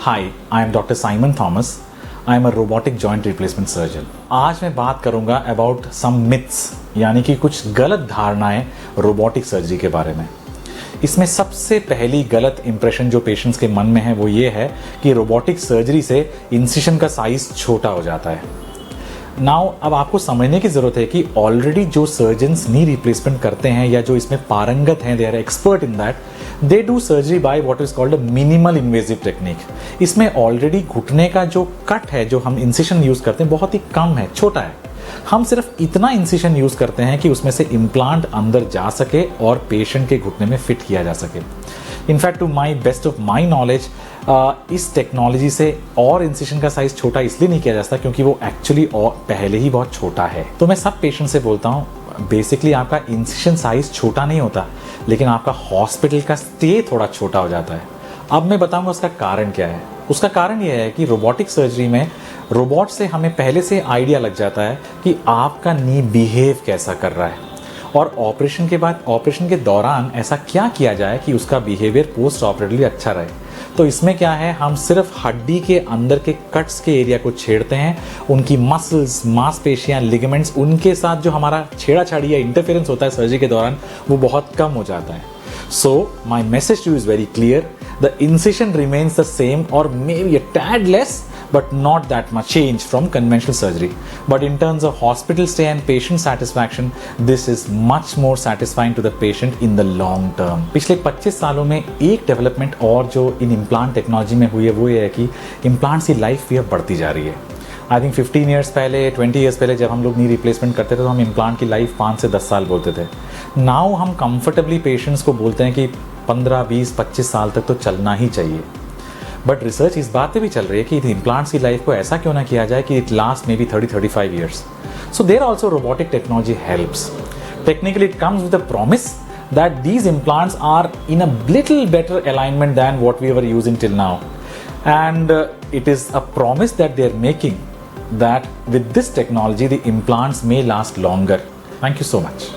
Hi, I am doctor Simon Thomas. I am a robotic joint replacement surgeon. आज मैं बात करूंगा about some myths, यानी कि कुछ गलत धारणाएं रोबोटिक सर्जरी के बारे में। इसमें सबसे पहली गलत इंप्रेशन जो पेशेंट्स के मन में है वो ये है कि रोबोटिक सर्जरी से इंसिशन का साइज छोटा हो जाता है। नाउ अब आपको समझने की जरूरत है कि ऑलरेडी जो सर्जन्स नी रिप्लेसमेंट करते हैं या जो इसमें पारंगत हैं, they are expert in that, they do surgery by what is called a minimal invasive technique. इसमें ऑलरेडी घुटने का जो कट है, जो हम इंसिशन यूज करते हैं, बहुत ही कम है, छोटा है। हम सिर्फ इतना इंसिशन यूज करते हैं कि उसमें से इम्प्लांट अंदर जा सके और पेशेंट के घुटने में फिट किया जा सके। In fact to my best of my knowledge इस टेक्नोलॉजी से और इंसिशन का साइज छोटा इसलिए नहीं किया जा सकता क्योंकि वो एक्चुअली और पहले ही बहुत छोटा है। तो मैं सब पेशेंट से बोलता हूँ, बेसिकली आपका इंसिशन साइज छोटा नहीं होता, लेकिन आपका हॉस्पिटल का स्टे थोड़ा छोटा हो जाता है। अब मैं बताऊंगा उसका कारण क्या है। उसका कारण यह है कि रोबोटिक सर्जरी में रोबोट से हमें पहले से आइडिया लग जाता है कि आपका नी बिहेव कैसा कर रहा है, और ऑपरेशन के बाद, ऑपरेशन के दौरान ऐसा क्या किया जाए कि उसका बिहेवियर पोस्ट ऑपरेटिवली अच्छा रहे। तो इसमें क्या है, हम सिर्फ हड्डी के अंदर के कट्स के एरिया को छेड़ते हैं, उनकी मसल्स, मांसपेशियां, लिगामेंट्स, उनके साथ जो हमारा छेड़ाछाड़ी या इंटरफेरेंस होता है सर्जरी के दौरान, वो बहुत कम हो जाता है। So my message to you is very clear. The incision remains the same or maybe a tad less, but not that much change from conventional surgery. But in terms of hospital stay and patient satisfaction, this is much more satisfying to the patient in the long term. पिछले 25 सालों में एक development और जो इन implant technology में हुई है वो ये है कि इम्प्लांट्स की लाइफ भी अब बढ़ती जा रही है। आई थिंक 15 ईयर्स पहले, 20 ईयर्स पहले जब हम लोग नी रिप्लेसमेंट करते थे तो हम इम्प्लांट की लाइफ 5 से 10 साल बोलते थे। नाउ हम कंफर्टेबली पेशेंट्स को बोलते हैं कि 15, 20, 25 साल तक तो चलना ही चाहिए। बट रिसर्च इस बात पे भी चल रही है कि इम्प्लांट्स की लाइफ को ऐसा क्यों ना किया जाए कि it last may be 30-35 years. So there also robotic technology helps. Technically it comes with a promise that these implants are in a little better alignment than what we were using till now, and it is a promise that they are making that with this technology the implants may last longer. Thank you so much.